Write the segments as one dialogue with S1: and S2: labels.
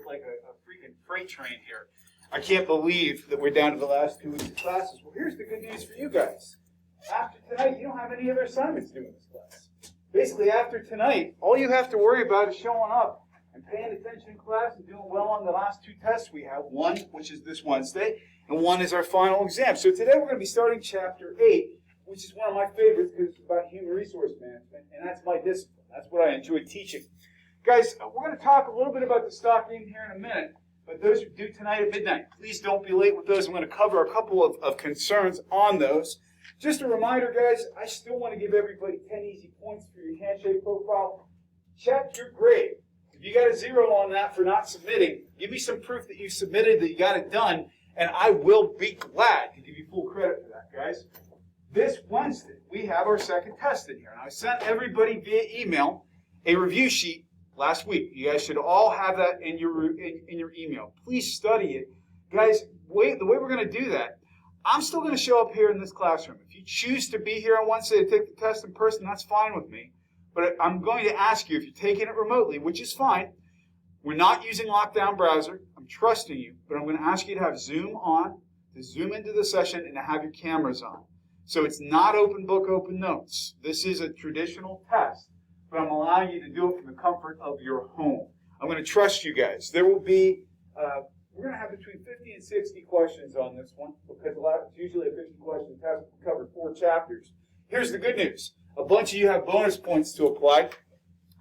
S1: like a freaking freight train here. I can't believe that we're down to the last 2 weeks of classes. Well, here's the good news for you guys. After tonight, you don't have any other assignments due in this class. Basically, after tonight, all you have to worry about is showing up and paying attention in class and doing well on the last 2 tests we have. One, which is this Wednesday, and one is our final exam. So today we're going to be starting Chapter 8, which is one of my favorites because it's about human resource management, and that's my discipline. That's what I enjoy teaching. Guys, we're going to talk a little bit about the stock game here in a minute, but those are due tonight at midnight. Please don't be late with those. I'm going to cover a couple of concerns on those. Just a reminder, guys, I still want to give everybody 10 easy points for your handshake profile. Check your grade. If you got a 0 on that for not submitting, give me some proof that you submitted, that you got it done, and I will be glad to give you full credit for that, guys. This Wednesday, we have our second test in here, and I sent everybody via email a review sheet last week. You guys should all have that in your email. Please study it. Guys, the way we're going to do that, I'm still going to show up here in this classroom. If you choose to be here on Wednesday to take the test in person, that's fine with me. But I'm going to ask you, if you're taking it remotely, which is fine, we're not using lockdown browser. I'm trusting you, but I'm going to ask you to have Zoom on, to zoom into the session, and to have your cameras on. So it's not open book, open notes. This is a traditional test, but I'm allowing you to do it from the comfort of your home. I'm going to trust you guys. There will be, we're going to have between 50 and 60 questions on this one, because it's usually a 50-question test. We cover 4 chapters. Here's the good news. A bunch of you have bonus points to apply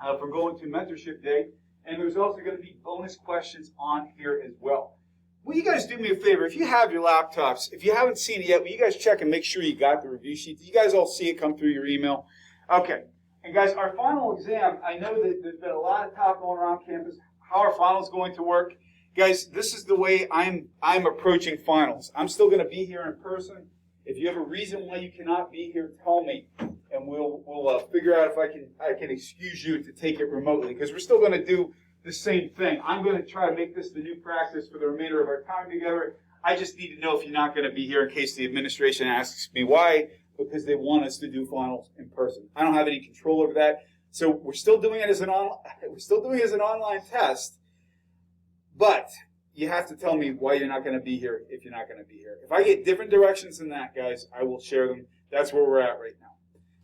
S1: for going to mentorship day, and there's also going to be bonus questions on here as well. Will you guys do me a favor? If you have your laptops, if you haven't seen it yet, will you guys check and make sure you got the review sheet? Did you guys all see it come through your email? Okay. And guys, our final exam, I know that there's been a lot of talk going around campus, how our finals going to work. Guys, this is the way I'm approaching finals. I'm still going to be here in person. If you have a reason why you cannot be here, tell me, and we'll figure out if I can excuse you to take it remotely, because we're still going to do the same thing. I'm going to try to make this the new practice for the remainder of our time together. I just need to know if you're not going to be here in case the administration asks me why, because they want us to do finals in person. I don't have any control over that, so we're still doing it as an online test. But you have to tell me why you're not going to be here if you're not going to be here. If I get different directions than that, guys, I will share them. That's where we're at right now.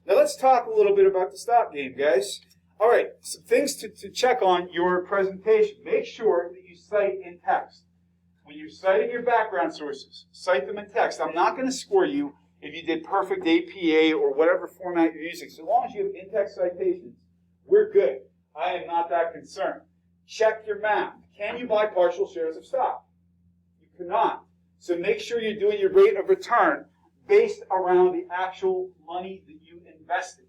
S1: Now let's talk a little bit about the stock game, guys. All right, some things to check on your presentation. Make sure that you cite in text. When you're citing your background sources, cite them in text. I'm not going to score you if you did perfect APA or whatever format you're using. So long as you have in-text citations, we're good. I am not that concerned. Check your math. Can you buy partial shares of stock? You cannot. So make sure you're doing your rate of return based around the actual money that you invested.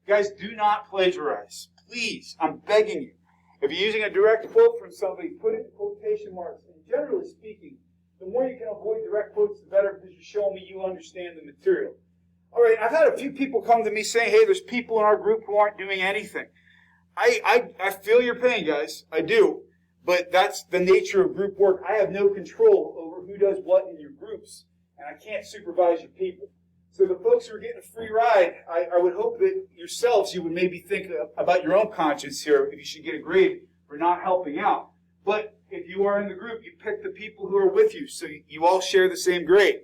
S1: Guys, do not plagiarize. Please, I'm begging you. If you're using a direct quote from somebody, put it in quotation marks. And generally speaking, the more you can avoid direct quotes, the better, because you're showing me you understand the material. All right, I've had a few people come to me saying, hey, there's people in our group who aren't doing anything. I feel your pain, guys. I do. But that's the nature of group work. I have no control over who does what in your groups, and I can't supervise your people. So the folks who are getting a free ride, I would hope that yourselves, you would maybe think about your own conscience here, if you should get a grade for not helping out. But if you are in the group, you pick the people who are with you, so you all share the same grade.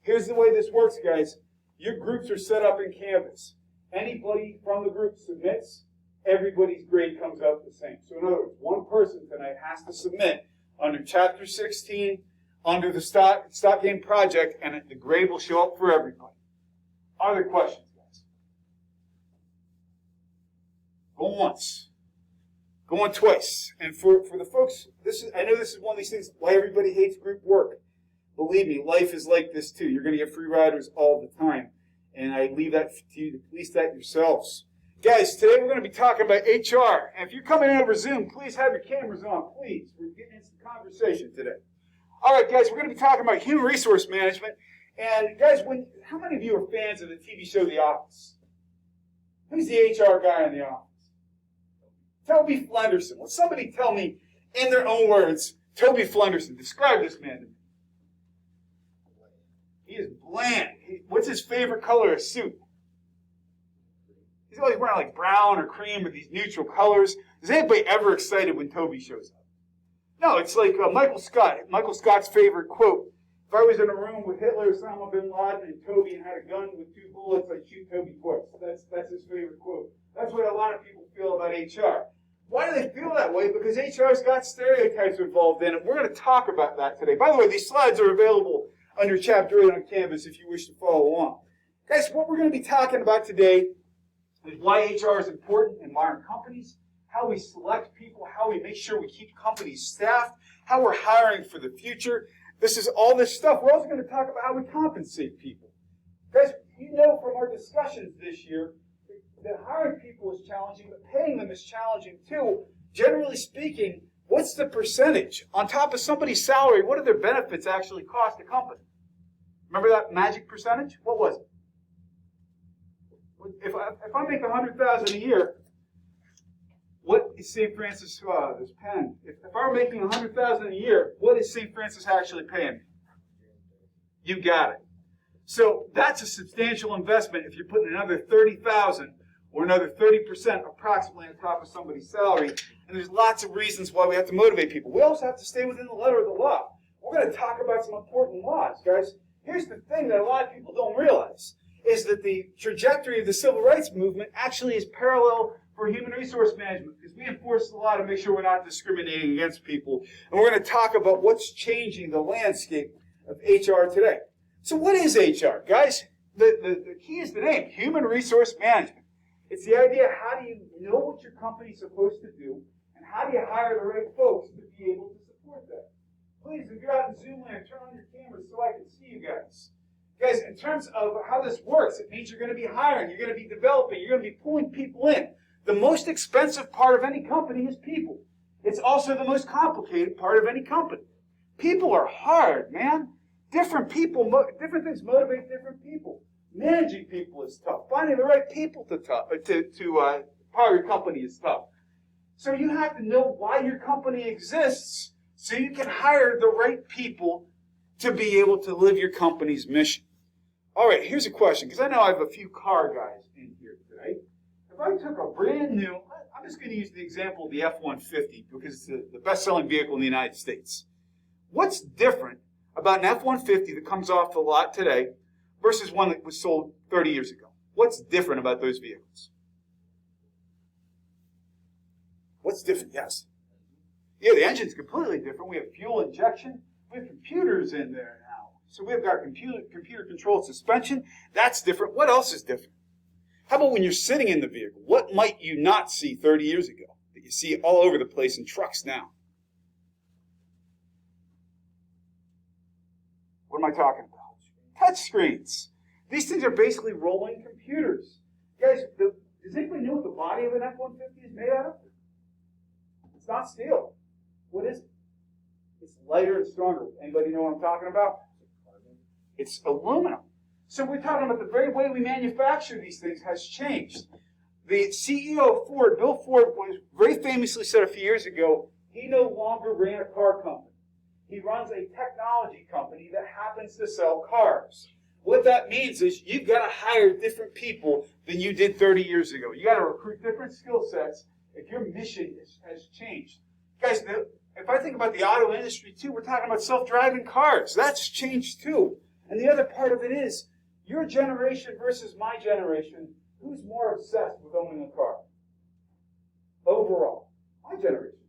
S1: Here's the way this works, guys. Your groups are set up in Canvas. Anybody from the group submits, everybody's grade comes out the same. So in other words, one person tonight has to submit under Chapter 16, under the stock game project, and the grade will show up for everybody. Other questions, guys? Going once. Going twice. And for the folks, I know this is one of these things why everybody hates group work. Believe me, life is like this too. You're going to get free riders all the time. And I leave that to you to police that yourselves. Guys, today we're going to be talking about HR. And if you're coming in over Zoom, please have your cameras on, please. We're getting into some conversation today. All right, guys, we're going to be talking about human resource management. And guys, how many of you are fans of the TV show The Office? Who's the HR guy in The Office? Toby Flenderson. Will somebody tell me, in their own words, Toby Flenderson? Describe this man to me. He is bland. What's his favorite color of suit? He's always wearing like brown or cream or these neutral colors. Is anybody ever excited when Toby shows up? No, it's like Michael Scott. Michael Scott's favorite quote. If I was in a room with Hitler, Osama bin Laden, and Toby and had a gun with 2 bullets, I'd shoot Toby twice. That's his favorite quote. That's what a lot of people feel about HR. Why do they feel that way? Because HR's got stereotypes involved in it. We're going to talk about that today. By the way, these slides are available under Chapter 8 on Canvas if you wish to follow along. Guys, what we're going to be talking about today is why HR is important in modern companies, how we select people, how we make sure we keep companies staffed, how we're hiring for the future. This is all this stuff. We're also going to talk about how we compensate people. Guys, you know from our discussions this year that hiring people is challenging, but paying them is challenging too. Generally speaking, what's the percentage? On top of somebody's salary, what do their benefits actually cost the company? Remember that magic percentage? What was it? If I make $100,000 a year, what is St. Francis, this pen, if I'm making $100,000 a year, what is St. Francis actually paying me? You got it. So that's a substantial investment if you're putting another $30,000 or another 30% approximately on top of somebody's salary. And there's lots of reasons why we have to motivate people. We also have to stay within the letter of the law. We're going to talk about some important laws, guys. Here's the thing that a lot of people don't realize, is that the trajectory of the civil rights movement actually is parallel for human resource management, because we enforce the law to make sure we're not discriminating against people. And we're going to talk about what's changing the landscape of HR today. So what is HR, guys? The key is the name, human resource management. It's the idea, how do you know what your company's supposed to do, and how do you hire the right folks to be able to support that? Please, if you're out in Zoom land, turn on your cameras so I can see you guys. Guys, in terms of how this works, it means you're going to be hiring, you're going to be developing, you're going to be pulling people in. The most expensive part of any company is people. It's also the most complicated part of any company. People are hard, man. Different things motivate different people. Managing people is tough. Finding the right people to power your company is tough. So you have to know why your company exists so you can hire the right people to be able to live your company's mission. All right, here's a question, because I know I have a few car guys in here today. If I took a brand new, I'm just going to use the example of the F-150 because it's the best-selling vehicle in the United States. What's different about an F-150 that comes off the lot today versus one that was sold 30 years ago? What's different about those vehicles? What's different? Yes. Yeah, the engine's completely different. We have fuel injection. We have computers in there now. So we've got computer-controlled suspension. That's different. What else is different? How about when you're sitting in the vehicle? What might you not see 30 years ago that you see all over the place in trucks now? What am I talking about? Touch screens. These things are basically rolling computers. Guys, does anybody know what the body of an F-150 is made out of? It's not steel. What is it? It's lighter and stronger. Anybody know what I'm talking about? It's aluminum. So we're talking about the very way we manufacture these things has changed. The CEO of Ford, Bill Ford, was very famously said a few years ago, he no longer ran a car company. He runs a technology company that happens to sell cars. What that means is you've got to hire different people than you did 30 years ago. You've got to recruit different skill sets if your mission has changed. Guys, if I think about the auto industry too, we're talking about self-driving cars. That's changed too. And the other part of it is, your generation versus my generation, who's more obsessed with owning a car? Overall, my generation.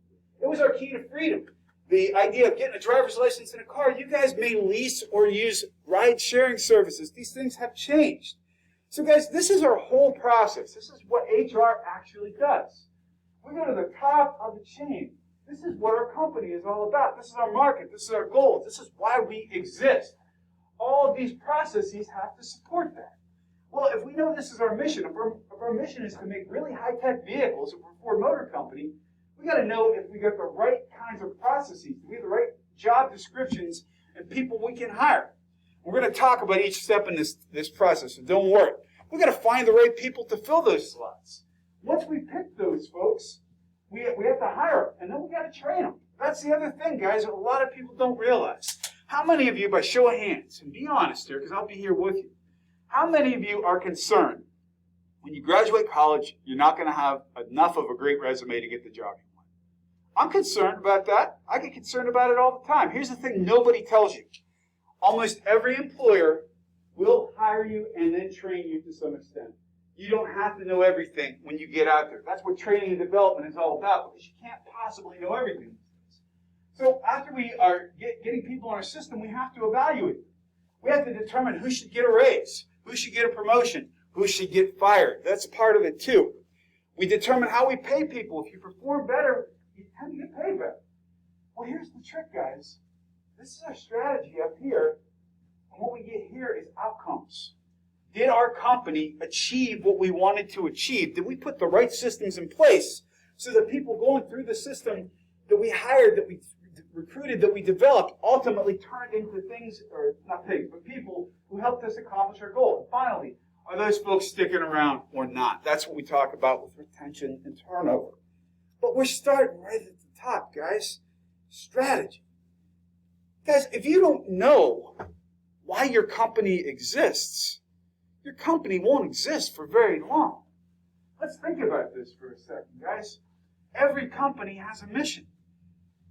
S1: It was our key to freedom. The idea of getting a driver's license in a car, you guys may lease or use ride-sharing services. These things have changed. So guys, this is our whole process. This is what HR actually does. We go to the top of the chain. This is what our company is all about. This is our market. This is our goals. This is why we exist. All of these processes have to support that. Well, if we know this is our mission, if our mission is to make really high-tech vehicles, if we're a Ford Motor Company, we got to know if we got the right kinds of processes, we have the right job descriptions, and people we can hire. We're going to talk about each step in this process, so don't worry. We got to find the right people to fill those slots. Once we pick those folks, we have to hire them, and then we got to train them. That's the other thing, guys, that a lot of people don't realize. How many of you, by show of hands, and be honest here, because I'll be here with you, how many of you are concerned when you graduate college, you're not going to have enough of a great resume to get the job you want? I'm concerned about that. I get concerned about it all the time. Here's the thing nobody tells you. Almost every employer will hire you and then train you to some extent. You don't have to know everything when you get out there. That's what training and development is all about, because you can't possibly know everything. So after we are getting people in our system, we have to evaluate. We have to determine who should get a raise, who should get a promotion, who should get fired. That's part of it too. We determine how we pay people. If you perform better, you tend to get paid better. Well, here's the trick, guys. This is our strategy up here, and what we get here is outcomes. Did our company achieve what we wanted to achieve? Did we put the right systems in place so that people going through the system that we hired, that we recruited, that we developed, ultimately turned into things, or not things, but people who helped us accomplish our goal? And finally, are those folks sticking around or not? That's what we talk about with retention and turnover. But we're starting right at the top, guys. Strategy. Guys, if you don't know why your company exists, your company won't exist for very long. Let's think about this for a second, guys. Every company has a mission.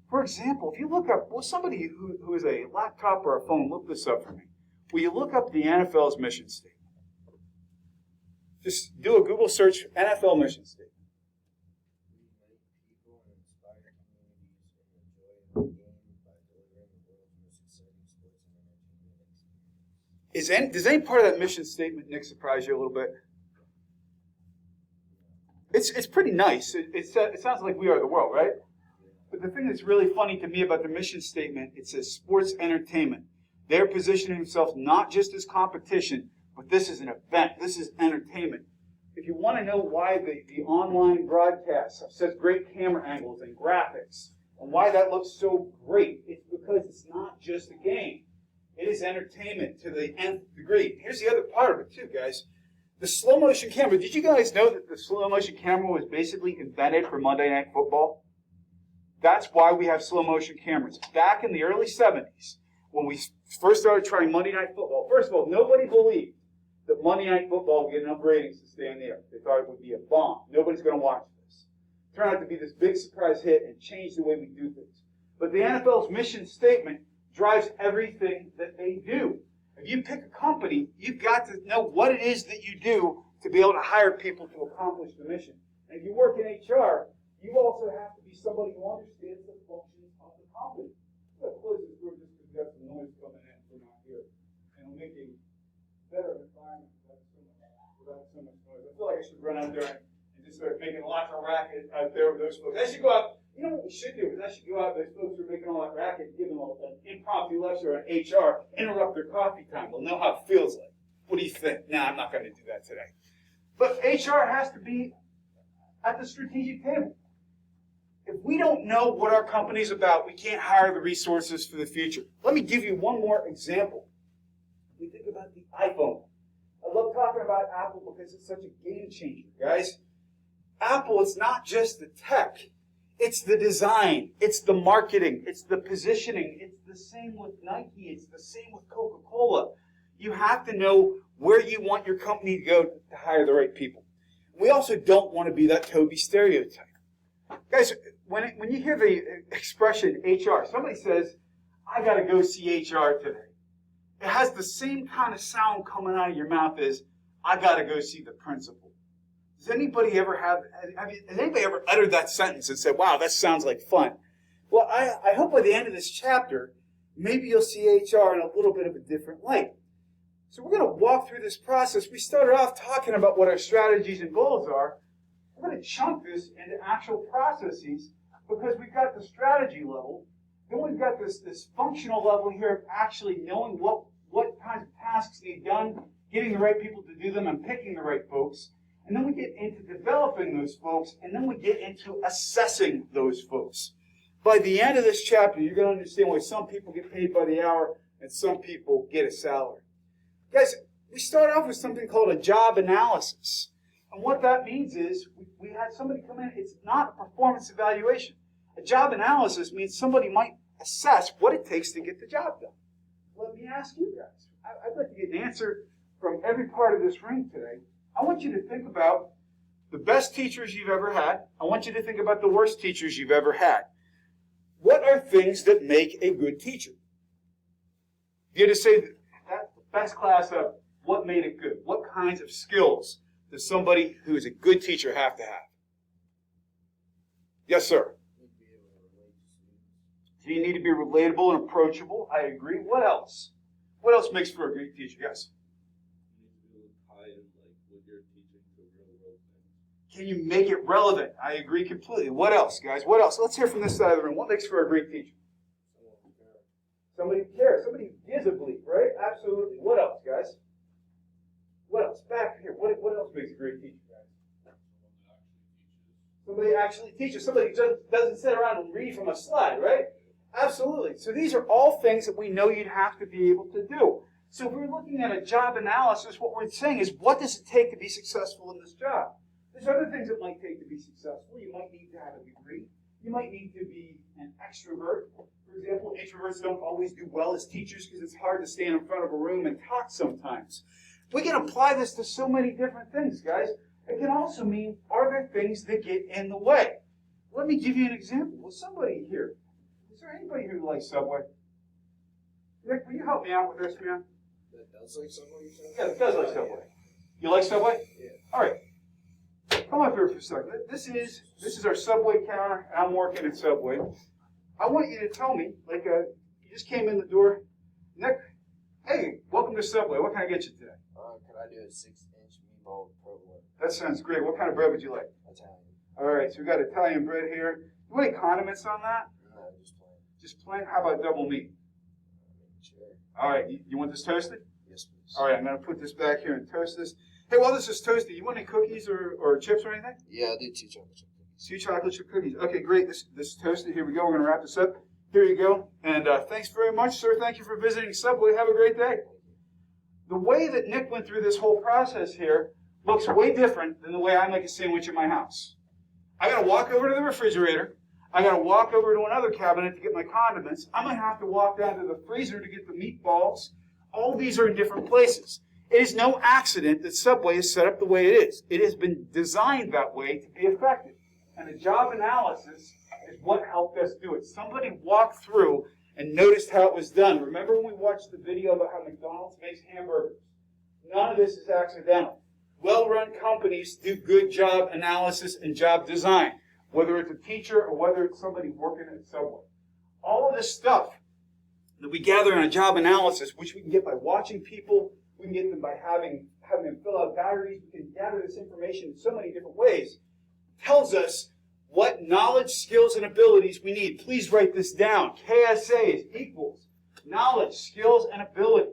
S1: For example, if you look up, well, somebody who has a laptop or a phone, look this up for me. Will you look up the NFL's mission statement? Just do a Google search, NFL mission statement. Does any part of that mission statement, Nick, surprise you a little bit? It's pretty nice. It sounds like we are the world, right? But the thing that's really funny to me about the mission statement, it says sports entertainment. They're positioning themselves not just as competition, but this is an event. This is entertainment. If you want to know why the online broadcasts have such great camera angles and graphics, and why that looks so great, it's because it's not just a game. It is entertainment to the nth degree. Here's the other part of it too, guys. The slow motion camera. Did you guys know that the slow motion camera was basically invented for Monday Night Football? That's why we have slow motion cameras. Back in the early 70s, when we first started trying Monday Night Football, first of all, nobody believed that Monday Night Football would get enough ratings to stay on the air. They thought it would be a bomb. Nobody's going to watch this. It turned out to be this big surprise hit and changed the way we do things. But the NFL's mission statement drives everything that they do. If you pick a company, you've got to know what it is that you do to be able to hire people to accomplish the mission. And if you work in HR, you also have to be somebody who understands the functions of the company. Let's close this door just because we have some noise coming in from out here. And it'll make a better environment without so much noise. I feel like I should run out there and just start making lots of racket out there with those folks. I should go out. You know what we should do is I should go out to those folks who are making all that racket and give them an impromptu lecture on HR, interrupt their coffee time. They'll know how it feels like. What do you think? Nah, I'm not going to do that today. But HR has to be at the strategic table. If we don't know what our company's about, we can't hire the resources for the future. Let me give you one more example. We think about the iPhone. I love talking about Apple because it's such a game changer, guys. Apple, it's not just the tech. It's the design, it's the marketing, it's the positioning. It's the same with Nike, it's the same with Coca-Cola. You have to know where you want your company to go to hire the right people. We also don't want to be that Toby stereotype. Guys, when you hear the expression HR, somebody says, I got to go see HR today. It has the same kind of sound coming out of your mouth as, I got to go see the principal. Has anybody ever uttered that sentence and said, wow, that sounds like fun? Well, I hope by the end of this chapter, maybe you'll see HR in a little bit of a different light. So we're going to walk through this process. We started off talking about what our strategies and goals are. We're going to chunk this into actual processes because we've got the strategy level. Then we've got this functional level here of actually knowing what kinds of tasks need done, getting the right people to do them, and picking the right folks. And then we get into developing those folks, and then we get into assessing those folks. By the end of this chapter, you're going to understand why some people get paid by the hour and some people get a salary. Guys, we start off with something called a job analysis. And what that means is we had somebody come in. It's not a performance evaluation. A job analysis means somebody might assess what it takes to get the job done. Let me ask you guys. I'd like to get an answer from every part of this ring today. I want you to think about the best teachers you've ever had. I want you to think about the worst teachers you've ever had. What are things that make a good teacher? You had to say that best class of what made it good. What kinds of skills does somebody who is a good teacher have to have? Yes, sir. So you need to be relatable and approachable. I agree. What else? What else makes for a great teacher? Yes. Can you make it relevant? I agree completely. What else, guys? What else? Let's hear from this side of the room. What makes for a great teacher? Somebody who cares. Somebody who gives a bleep, right? Absolutely. What else, guys? What else? Back here. What else makes a great teacher, guys? Somebody who actually teaches. Somebody who doesn't sit around and read from a slide, right? Absolutely. So these are all things that we know you'd have to be able to do. So if we're looking at a job analysis, what we're saying is, what does it take to be successful in this job? There's other things it might take to be successful. You might need to have a degree. You might need to be an extrovert. For example, introverts don't always do well as teachers because it's hard to stand in front of a room and talk sometimes. We can apply this to so many different things, guys. It can also mean, are there things that get in the way? Let me give you an example. Well, somebody here, is there anybody who likes Subway? Nick, will you help me out with this, man?
S2: That does like Subway?
S1: Yeah, it does like Subway. You like Subway?
S2: Yeah.
S1: All right. Come up here for a second. This is our Subway counter, and I'm working at Subway. I want you to tell me, you just came in the door. Nick, hey, welcome to Subway. What can I get you today?
S2: Could I do a 6-inch meatball with provolone?
S1: That sounds great. What kind of bread would you like?
S2: Italian.
S1: All right, so we got Italian bread here. You want any condiments on that?
S2: No, just plain.
S1: Just plain? How about double meat?
S2: Sure.
S1: All right, you want this toasted?
S2: Yes, please.
S1: All right, I'm going to put this back here and toast this. Hey, while this is toasted, you want any cookies or chips or anything?
S2: Yeah, I do 2 chocolate chip cookies.
S1: 2 chocolate chip cookies. Okay, great. This is toasted. Here we go. We're going to wrap this up. Here you go. And thanks very much, sir. Thank you for visiting Subway. Have a great day. The way that Nick went through this whole process here looks way different than the way I make a sandwich in my house. I got to walk over to the refrigerator. I got to walk over to another cabinet to get my condiments. I'm going to have to walk down to the freezer to get the meatballs. All these are in different places. It is no accident that Subway is set up the way it is. It has been designed that way to be effective. And the job analysis is what helped us do it. Somebody walked through and noticed how it was done. Remember when we watched the video about how McDonald's makes hamburgers? None of this is accidental. Well-run companies do good job analysis and job design, whether it's a teacher or whether it's somebody working at Subway. All of this stuff that we gather in a job analysis, which we can get by watching people, we can get them by having them fill out diaries, we can gather this information in so many different ways, tells us what knowledge, skills, and abilities we need. Please write this down. KSA equals knowledge, skills, and ability.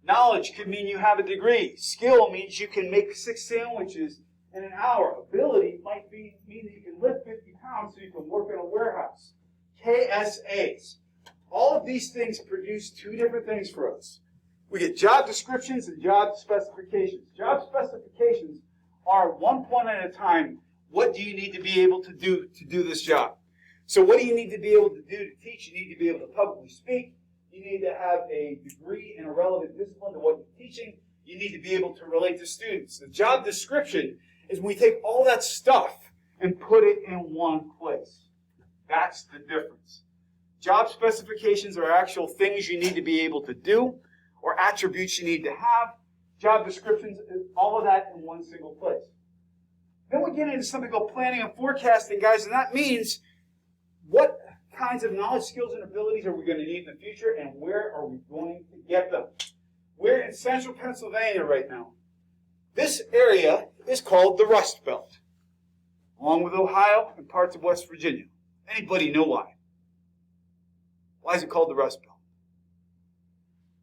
S1: Knowledge could mean you have a degree. Skill means you can make 6 sandwiches in an hour. Ability might mean that you can lift 50 pounds so you can work in a warehouse. KSAs. All of these things produce 2 different things for us. We get job descriptions and job specifications. Job specifications are 1 point at a time. What do you need to be able to do this job? So what do you need to be able to do to teach? You need to be able to publicly speak. You need to have a degree in a relevant discipline to what you're teaching. You need to be able to relate to students. The job description is when we take all that stuff and put it in one place. That's the difference. Job specifications are actual things you need to be able to do or attributes you need to have. Job descriptions is all of that in one single place. Then we get into something called planning and forecasting, guys, and that means what kinds of knowledge, skills, and abilities are we going to need in the future, and where are we going to get them? We're in central Pennsylvania right now. This area is called the Rust Belt, along with Ohio and parts of West Virginia. Anybody know why? Why is it called the Rust Belt?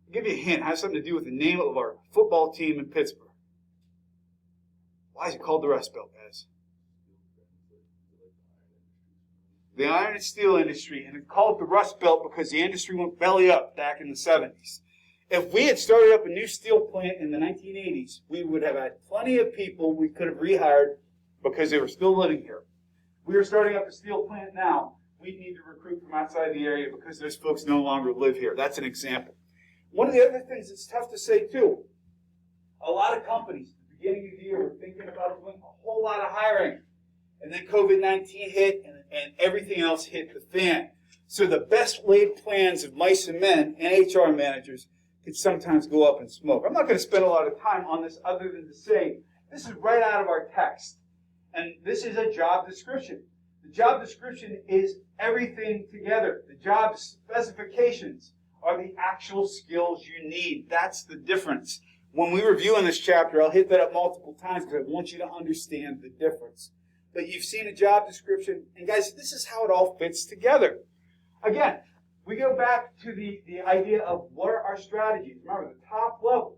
S1: I'll give you a hint. It has something to do with the name of our football team in Pittsburgh. Why is it called the Rust Belt, guys? The iron and steel industry, and it's called the Rust Belt because the industry went belly up back in the 70s. If we had started up a new steel plant in the 1980s, we would have had plenty of people we could have rehired because they were still living here. We are starting up a steel plant now. We need to recruit from outside the area because those folks no longer live here. That's an example. One of the other things that's tough to say, too, a lot of companies at the beginning of the year were thinking about doing a whole lot of hiring. And then COVID-19 hit, and everything else hit the fan. So the best laid plans of mice and men and HR managers could sometimes go up in smoke. I'm not going to spend a lot of time on this other than to say this is right out of our text. And this is a job description. The job description is everything together. The job specifications are the actual skills you need. That's the difference. When we review in this chapter, I'll hit that up multiple times because I want you to understand the difference. But you've seen a job description, and guys, this is how it all fits together. Again, we go back to the idea of what are our strategies. Remember, the top level,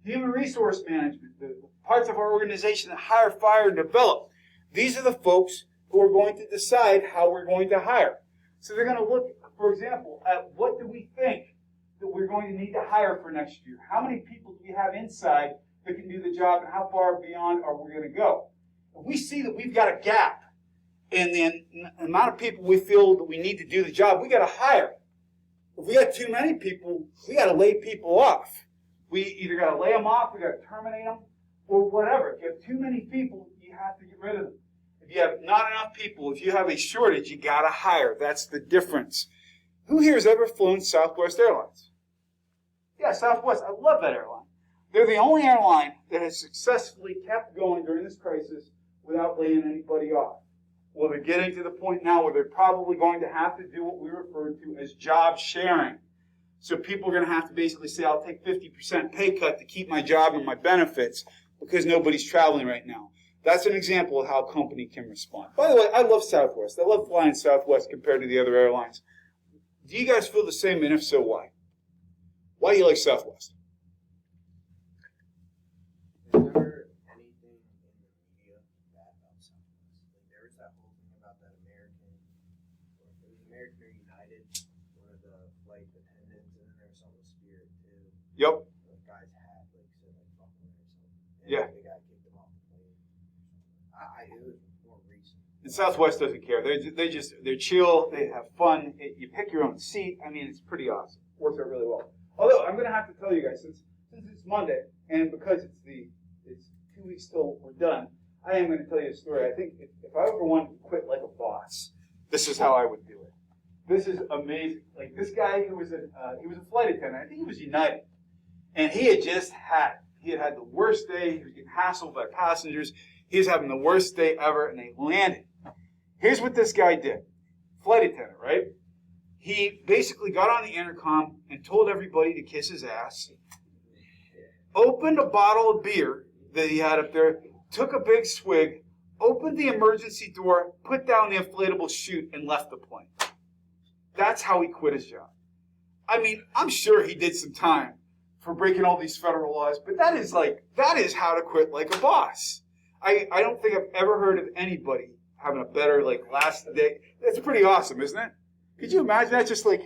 S1: human resource management, the parts of our organization that hire, fire, and develop. These are the folks who are going to decide how we're going to hire. So they're going to look, for example, at what do we think that we're going to need to hire for next year? How many people do we have inside that can do the job, and how far beyond are we going to go? If we see that we've got a gap in the amount of people we feel that we need to do the job, we got to hire. If we got too many people, we got to lay people off. We either got to lay them off, we got to terminate them, or whatever. If you have too many people, you have to get rid of them. If you have not enough people, if you have a shortage, you got to hire. That's the difference. Who here has ever flown Southwest Airlines? Yeah, Southwest. I love that airline. They're the only airline that has successfully kept going during this crisis without laying anybody off. Well, they're getting to the point now where they're probably going to have to do what we refer to as job sharing. So people are going to have to basically say, I'll take 50% pay cut to keep my job and my benefits because nobody's traveling right now. That's an example of how a company can respond. By the way, I love Southwest. I love flying Southwest compared to the other airlines. Do you guys feel the same, and if so, why? Why do you like Southwest?
S2: There's never anything in the media bad about Southwest. Like, there was that whole thing about that American, or it was American or United, one of the flight attendants, and then there was some with Spirit too.
S1: Yep.
S2: The guys had like said like fucking or something. And
S1: Yeah.
S2: the guy kicked them off the plane. It was more recent.
S1: And Southwest doesn't care. They're chill. They have fun. You pick your own seat. I mean, it's pretty awesome. Works out really well. Although I'm going to have to tell you guys, since it's Monday, and because it's 2 weeks till we're done, I am going to tell you a story. I think if I ever wanted to quit like a boss, this is how I would do it. This is amazing. Like this guy who was he was a flight attendant. I think he was United, and he had had the worst day. He was getting hassled by passengers. He was having the worst day ever, and they landed. Here's what this guy did. Flight attendant, right? He basically got on the intercom and told everybody to kiss his ass, opened a bottle of beer that he had up there, took a big swig, opened the emergency door, put down the inflatable chute, and left the plane. That's how he quit his job. I mean, I'm sure he did some time for breaking all these federal laws, but that is how to quit like a boss. I don't think I've ever heard of anybody having a better last day. That's pretty awesome, isn't it? Could you imagine that? Just like,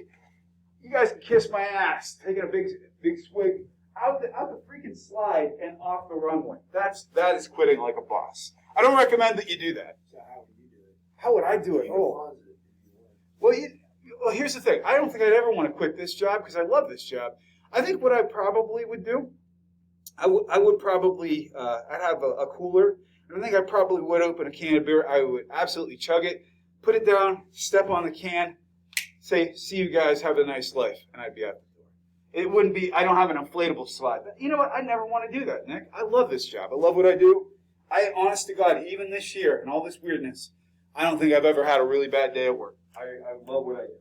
S1: you guys can kiss my ass, taking a big swig out the freaking slide and off the runway. That is quitting like a boss. I don't recommend that you do that.
S2: So how would you do it?
S1: How would I do it? Oh, well, here's the thing. I don't think I'd ever want to quit this job because I love this job. I think what I probably would do, I would probably, I'd have a cooler. And I think I probably would open a can of beer. I would absolutely chug it, put it down, step on the can, say, see you guys, have a nice life, and I'd be out the door. It wouldn't be, I don't have an inflatable slide. But you know what? I never want to do that, Nick. I love this job. I love what I do. Honest to God, even this year and all this weirdness, I don't think I've ever had a really bad day at work. I love what I do.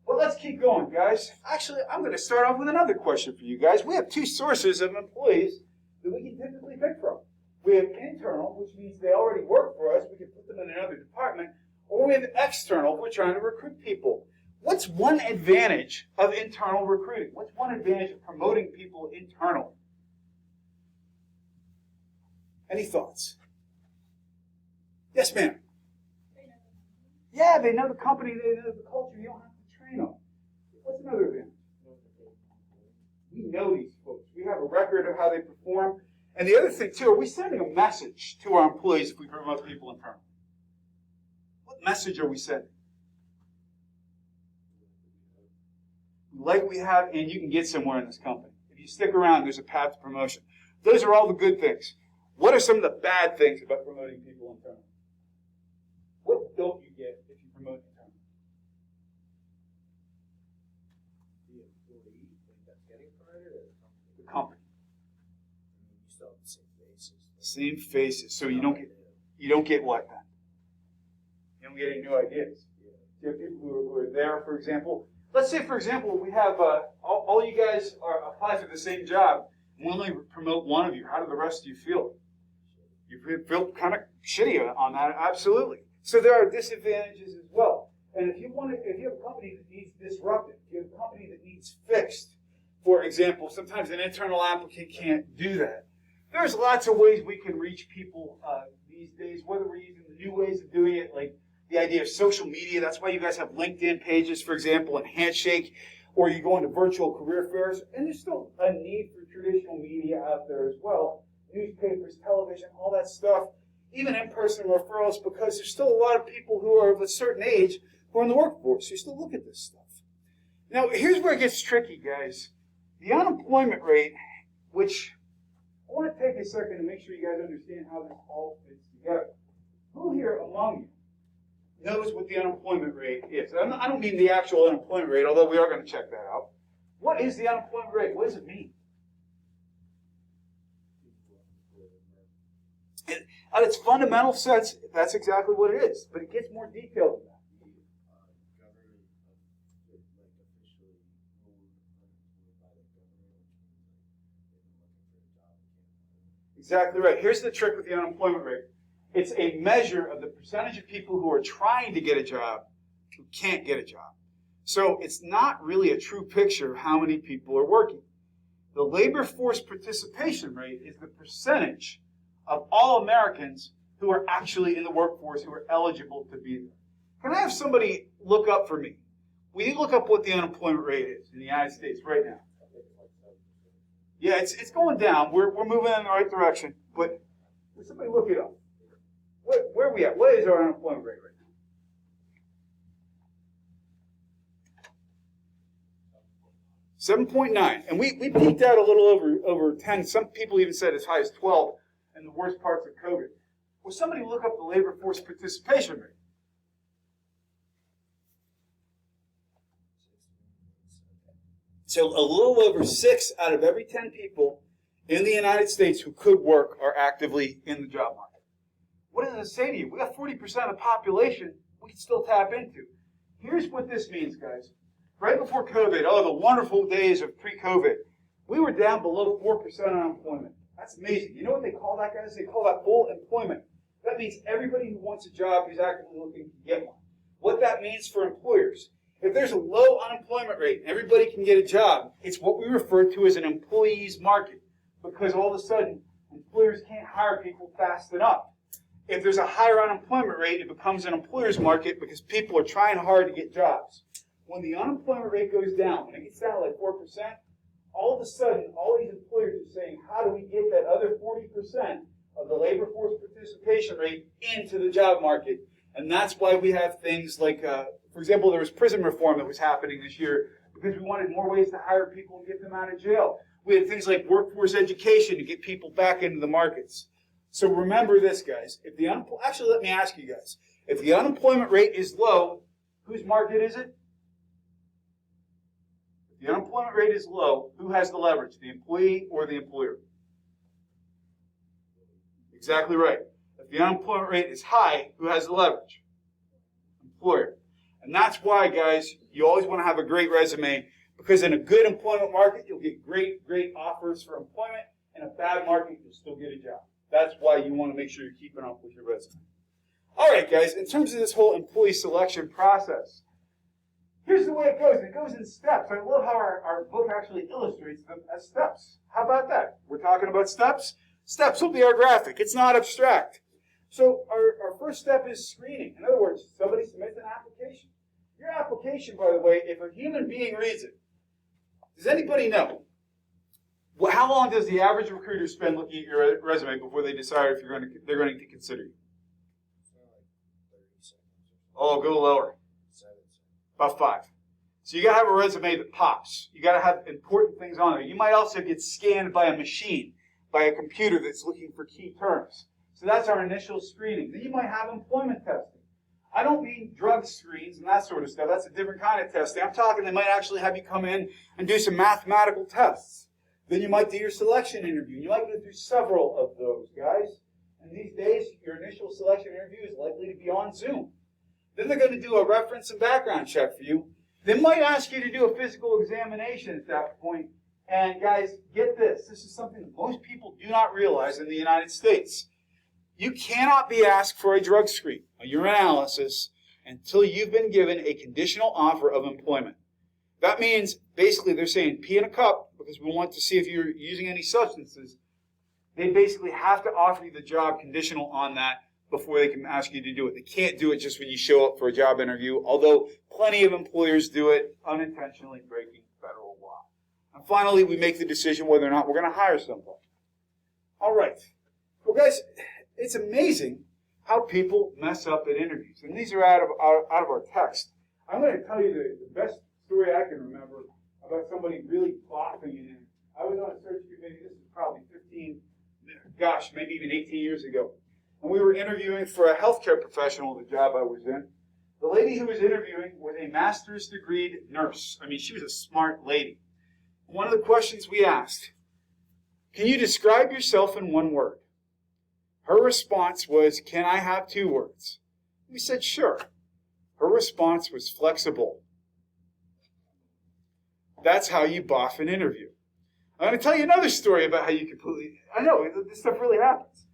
S1: Well, let's keep going, guys. Actually, I'm going to start off with another question for you guys. We have two sources of employees that we can typically pick from. We have internal, which means they already work for us. We can put them in another department. Or we have external if we're trying to recruit people. What's one advantage of internal recruiting? What's one advantage of promoting people internally? Any thoughts? Yes, ma'am. Yeah, they know the company, they know the culture. You don't have to train them. What's another advantage? We know these folks. We have a record of how they perform. And the other thing, too, are we sending a message to our employees if we promote people internally? What message are we sending? We like what we have, and you can get somewhere in this company. If you stick around, there's a path to promotion. Those are all the good things. What are some of the bad things about promoting people internally? What don't you get if you promote internally?
S2: employee that's getting fired, or
S1: The company.
S2: I mean, you still have the same faces.
S1: Same faces. So you don't get what then? You don't get any new ideas. You have people who are there, for example. Let's say, for example, we have all you guys apply for the same job. We only promote one of you. How do the rest of you feel? You feel kind of shitty on that, absolutely. So there are disadvantages as well. And if you have a company that needs disrupted, if you have a company that needs fixed, for example, sometimes an internal applicant can't do that. There's lots of ways we can reach people these days, whether we're using the new ways of doing it, like the idea of social media. That's why you guys have LinkedIn pages, for example, and Handshake, or you go into virtual career fairs. And there's still a need for traditional media out there as well. Newspapers, television, all that stuff, even in-person referrals, because there's still a lot of people who are of a certain age who are in the workforce who still look at this stuff. Now, here's where it gets tricky, guys. The unemployment rate, which I want to take a second to make sure you guys understand how this all fits together. Who here among you knows what the unemployment rate is? I don't mean the actual unemployment rate, although we are going to check that out. What is the unemployment rate? What does it mean? At its fundamental sense, that's exactly what it is, but it gets more detailed than that. Exactly right. Here's the trick with the unemployment rate. It's a measure of the percentage of people who are trying to get a job who can't get a job. So it's not really a true picture of how many people are working. The labor force participation rate is the percentage of all Americans who are actually in the workforce, who are eligible to be there. Can I have somebody look up for me? We need to look up what the unemployment rate is in the United States right now. Yeah, it's going down. We're moving in the right direction. But would somebody look it up? Where are we at? What is our unemployment rate right now? 7.9. And we peaked out a little over 10. Some people even said as high as 12 in the worst parts of COVID. Will somebody look up the labor force participation rate? So a little over 6 out of every 10 people in the United States who could work are actively in the job market. What does it say to you? We have 40% of the population we can still tap into. Here's what this means, guys. Right before COVID, the wonderful days of pre-COVID, we were down below 4% unemployment. That's amazing. You know what they call that, guys? They call that full employment. That means everybody who wants a job who's actively looking to get one. What that means for employers, if there's a low unemployment rate and everybody can get a job, it's what we refer to as an employee's market, because all of a sudden, employers can't hire people fast enough. If there's a higher unemployment rate, it becomes an employer's market because people are trying hard to get jobs. When the unemployment rate goes down, when it gets down to like 4%, all of a sudden, all these employers are saying, how do we get that other 40% of the labor force participation rate into the job market? And that's why we have things like, for example, there was prison reform that was happening this year because we wanted more ways to hire people and get them out of jail. We had things like workforce education to get people back into the markets. So remember this, guys. Actually, let me ask you guys. If the unemployment rate is low, whose market is it? If the unemployment rate is low, who has the leverage, the employee or the employer? Exactly right. If the unemployment rate is high, who has the leverage? Employer. And that's why, guys, you always want to have a great resume, because in a good employment market, you'll get great offers for employment. In a bad market, you'll still get a job. That's why you want to make sure you're keeping up with your resume. All right, guys, in terms of this whole employee selection process, here's the way it goes. It goes in steps. I love how our book actually illustrates them as steps. How about that? We're talking about steps. Steps will be our graphic. It's not abstract. So our first step is screening. In other words, somebody submits an application. Your application, by the way, if a human being reads it, does anybody know? Well, how long does the average recruiter spend looking at your resume before they decide if they're going to consider you? Oh, go lower. About 5. So you got to have a resume that pops. You got to have important things on there. You might also get scanned by a machine, by a computer that's looking for key terms. So that's our initial screening. Then you might have employment testing. I don't mean drug screens and that sort of stuff. That's a different kind of testing. I'm talking they might actually have you come in and do some mathematical tests. Then you might do your selection interview. You might go through several of those, guys. And these days, your initial selection interview is likely to be on Zoom. Then they're going to do a reference and background check for you. They might ask you to do a physical examination at that point. And guys, get this. This is something that most people do not realize in the United States. You cannot be asked for a drug screen, a urinalysis, until you've been given a conditional offer of employment. That means, basically, they're saying pee in a cup because we want to see if you're using any substances. They basically have to offer you the job conditional on that before they can ask you to do it. They can't do it just when you show up for a job interview, although plenty of employers do it, unintentionally breaking federal law. And finally, we make the decision whether or not we're going to hire somebody. All right. Well, guys, it's amazing how people mess up at interviews. And these are out of our text. I'm going to tell you the best story I can remember about somebody really boffing an interview. I was on a search committee. This is probably maybe even 18 years ago. And we were interviewing for a healthcare professional, the job I was in. The lady who was interviewing was a master's degree nurse. I mean, she was a smart lady. One of the questions we asked, can you describe yourself in one word? Her response was, can I have 2 words? We said, sure. Her response was flexible. That's how you boff an interview. I'm going to tell you another story about how you I know, this stuff really happens.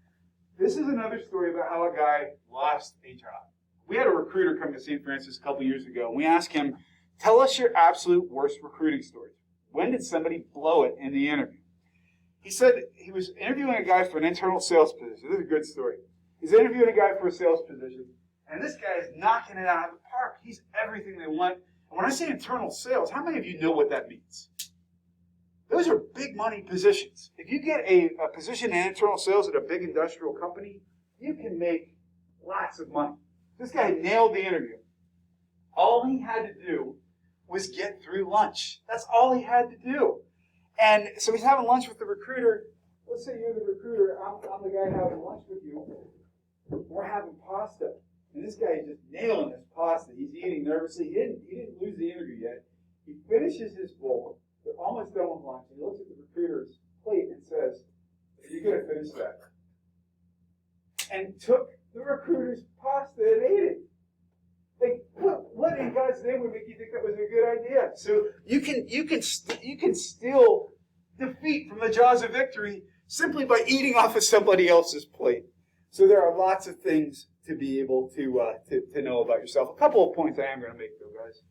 S1: This is another story about how a guy lost a job. We had a recruiter come to St. Francis a couple years ago, and we asked him, tell us your absolute worst recruiting story. When did somebody blow it in the interview? He said he was interviewing a guy for an internal sales position. This is a good story. He's interviewing a guy for a sales position, and this guy is knocking it out of the park. He's everything they want. And when I say internal sales, how many of you know what that means? Those are big money positions. If you get a position in internal sales at a big industrial company, you can make lots of money. This guy nailed the interview. All he had to do was get through lunch. That's all he had to do. And so he's having lunch with the recruiter. Let's say you're the recruiter. I'm the guy having lunch with you. We're having pasta. And this guy is just nailing this pasta. He's eating nervously. He didn't lose the interview yet. He finishes his bowl. They're almost done with lunch. He looks at the recruiter's plate and says, are you going to finish that? And took the recruiter's pasta and ate it. Like, what in God's name would make you think that was a good idea? So you can steal defeat from the jaws of victory simply by eating off of somebody else's plate. So there are lots of things to be able to know about yourself. A couple of points I am going to make, though, guys.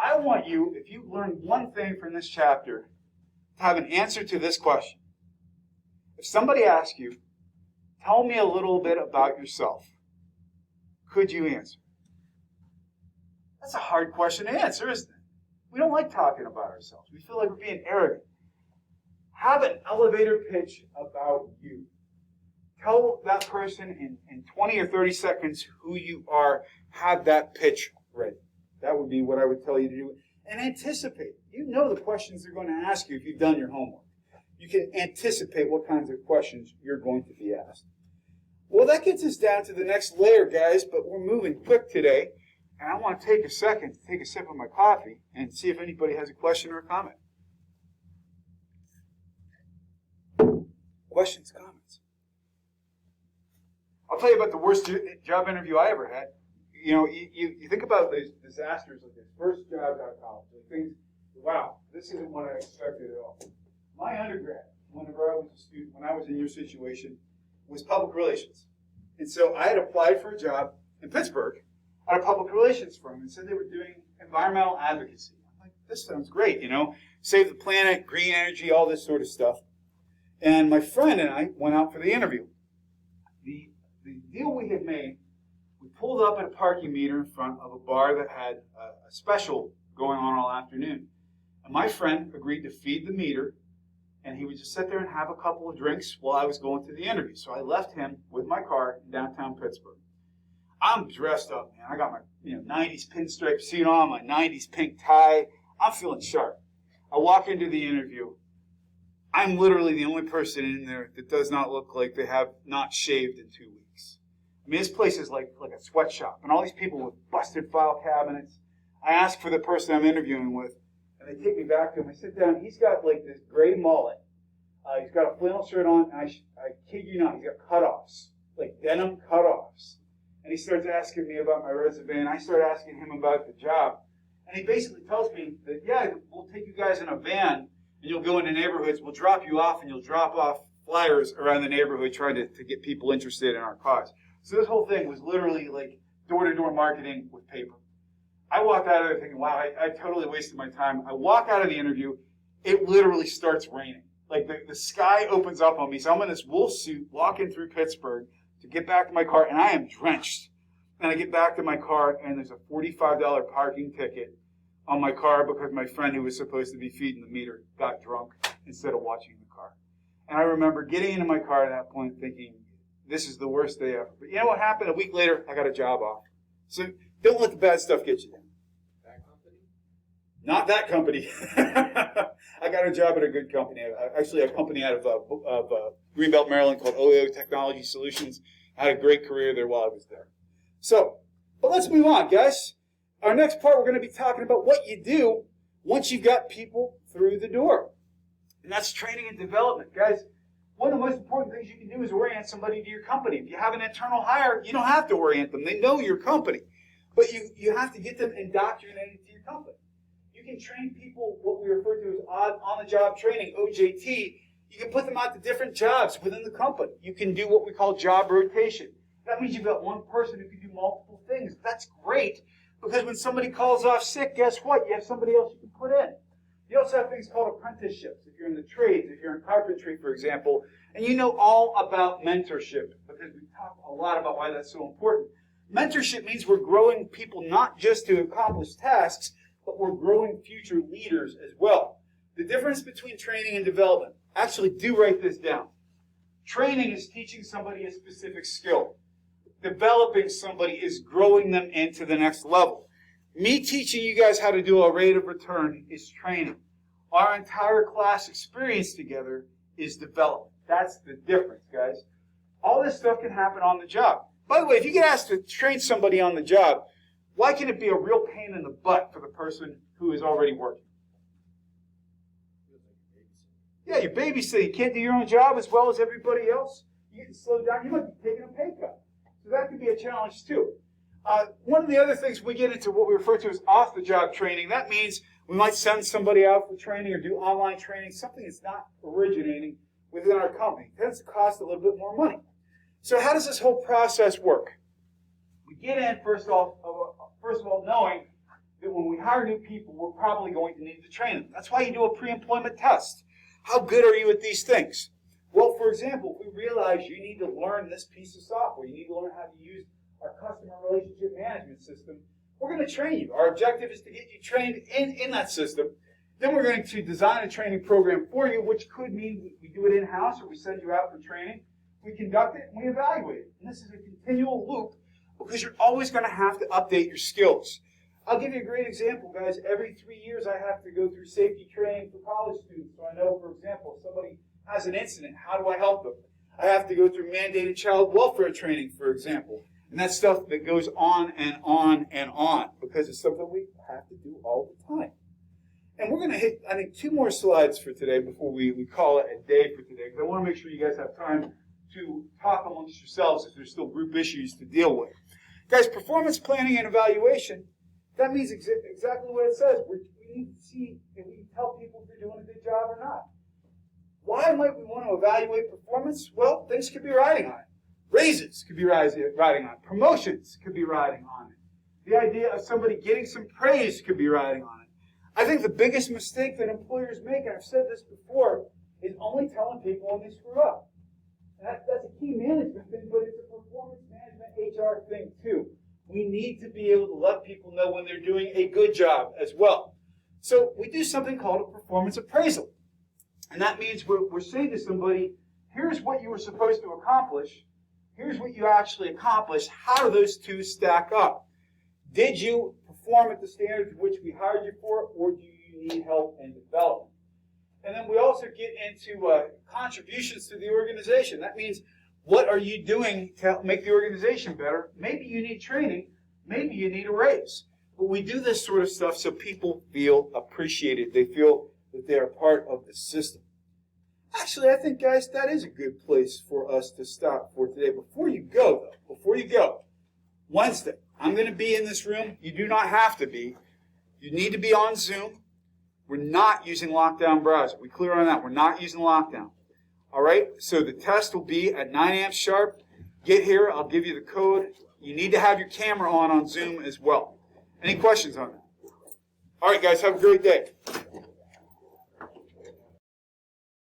S1: I want you, if you learn one thing from this chapter, to have an answer to this question. If somebody asks you, tell me a little bit about yourself, could you answer? That's a hard question to answer, isn't it? We don't like talking about ourselves. We feel like we're being arrogant. Have an elevator pitch about you. Tell that person in 20 or 30 seconds who you are. Have that pitch ready. That would be what I would tell you to do. And anticipate. You know the questions they're going to ask you if you've done your homework. You can anticipate what kinds of questions you're going to be asked. Well, that gets us down to the next layer, guys, but we're moving quick today. And I want to take a second to take a sip of my coffee and see if anybody has a question or a comment. Questions, comments? I'll tell you about the worst job interview I ever had. You know, you think about these disasters like this. First jobs out of college. And things, wow, this isn't what I expected at all. My undergrad, whenever I was a student, when I was in your situation, was public relations. And so I had applied for a job in Pittsburgh at a public relations firm and said they were doing environmental advocacy. I'm like, this sounds great, you know, save the planet, green energy, all this sort of stuff. And my friend and I went out for the interview. The deal we had made, we pulled up at a parking meter in front of a bar that had a special going on all afternoon. And my friend agreed to feed the meter, and he would just sit there and have a couple of drinks while I was going through the interview. So I left him with my car in downtown Pittsburgh. I'm dressed up, man. I got my 90s pinstripe suit on, my 90s pink tie. I'm feeling sharp. I walk into the interview. I'm literally the only person in there that does not look like they have not shaved in 2 weeks. I mean, this place is like a sweatshop, and all these people with busted file cabinets. I ask for the person I'm interviewing with, and they take me back to him. I sit down. He's got like this gray mullet. He's got a flannel shirt on, and I kid you not, he's got cutoffs, like denim cutoffs. And he starts asking me about my resume, and I start asking him about the job. And he basically tells me that, yeah, we'll take you guys in a van, and you'll go into neighborhoods. We'll drop you off, and you'll drop off flyers around the neighborhood trying to get people interested in our cause. So this whole thing was literally like door-to-door marketing with paper. I walked out of there thinking, wow, I totally wasted my time. I walk out of the interview, it literally starts raining. Like the sky opens up on me. So I'm in this wool suit walking through Pittsburgh to get back to my car, and I am drenched. And I get back to my car, and there's a $45 parking ticket on my car because my friend who was supposed to be feeding the meter got drunk instead of watching the car. And I remember getting into my car at that point thinking, this is the worst day ever. But you know what happened? A week later, I got a job offer. So don't let the bad stuff get you down.
S2: That company?
S1: Not that company. I got a job at a good company. Actually, a company out of Greenbelt, Maryland called OEO Technology Solutions. I had a great career there while I was there. So, but let's move on, guys. Our next part, we're going to be talking about what you do once you've got people through the door. And that's training and development. Guys, one of the most important things you can do is orient somebody to your company. If you have an internal hire, you don't have to orient them. They know your company. But you have to get them indoctrinated to your company. You can train people, what we refer to as on-the-job training, OJT. You can put them out to different jobs within the company. You can do what we call job rotation. That means you've got one person who can do multiple things. That's great, because when somebody calls off sick, guess what? You have somebody else you can put in. You also have things called apprenticeships. If you're in the trades, if you're in carpentry, for example, and you know all about mentorship, because we talk a lot about why that's so important. Mentorship means we're growing people not just to accomplish tasks, but we're growing future leaders as well. The difference between training and development, actually do write this down. Training is teaching somebody a specific skill. Developing somebody is growing them into the next level. Me teaching you guys how to do a rate of return is training. Our entire class experience together is development. That's the difference, guys. All this stuff can happen on the job. By the way, if you get asked to train somebody on the job, why can it be a real pain in the butt for the person who is already working? Yeah, you're babysitting. You can't do your own job as well as everybody else. You can slow down. You might be taking a pay cut. So that could be a challenge too. One of the other things we get into what we refer to as off-the-job training. That means we might send somebody out for training or do online training, something that's not originating within our company. It tends to cost a little bit more money. So how does this whole process work? We get in, first of all, knowing that when we hire new people, we're probably going to need to train them. That's why you do a pre-employment test. How good are you at these things? Well, for example, if we realize you need to learn this piece of software, you need to learn how to use our customer relationship management system, we're going to train you. Our objective is to get you trained in that system. Then we're going to design a training program for you, which could mean we do it in-house or we send you out for training. We conduct it and we evaluate it. And this is a continual loop because you're always going to have to update your skills. I'll give you a great example, guys. Every 3 years I have to go through safety training for college students. So I know, for example, if somebody has an incident, how do I help them? I have to go through mandated child welfare training, for example. And that's stuff that goes on and on and on because it's something we have to do all the time. And we're going to hit, I think, 2 more slides for today before we call it a day for today, because I want to make sure you guys have time to talk amongst yourselves if there's still group issues to deal with. Guys, performance planning and evaluation, that means exactly what it says. We need to see if we can tell people if they're doing a good job or not. Why might we want to evaluate performance? Well, things could be riding on it. Raises could be riding on it. Promotions could be riding on it. The idea of somebody getting some praise could be riding on it. I think the biggest mistake that employers make, and I've said this before, is only telling people when they screw up. And that's a key management thing, but it's a performance management HR thing too. We need to be able to let people know when they're doing a good job as well. So we do something called a performance appraisal. And that means we're saying to somebody, here's what you were supposed to accomplish. Here's what you actually accomplished. How do those two stack up? Did you perform at the standards which we hired you for, or do you need help and development? And then we also get into contributions to the organization. That means What are you doing to help make the organization better? Maybe you need training. Maybe you need a raise. But we do this sort of stuff so people feel appreciated. They feel that they are part of the system. Actually, I think, guys, that is a good place for us to stop for today. Before you go, Wednesday, I'm going to be in this room. You do not have to be. You need to be on Zoom. We're not using Lockdown Browser. We clear on that. We're not using Lockdown. All right? So the test will be at 9 a.m. sharp. Get here. I'll give you the code. You need to have your camera on Zoom as well. Any questions on that? All right, guys. Have a great day.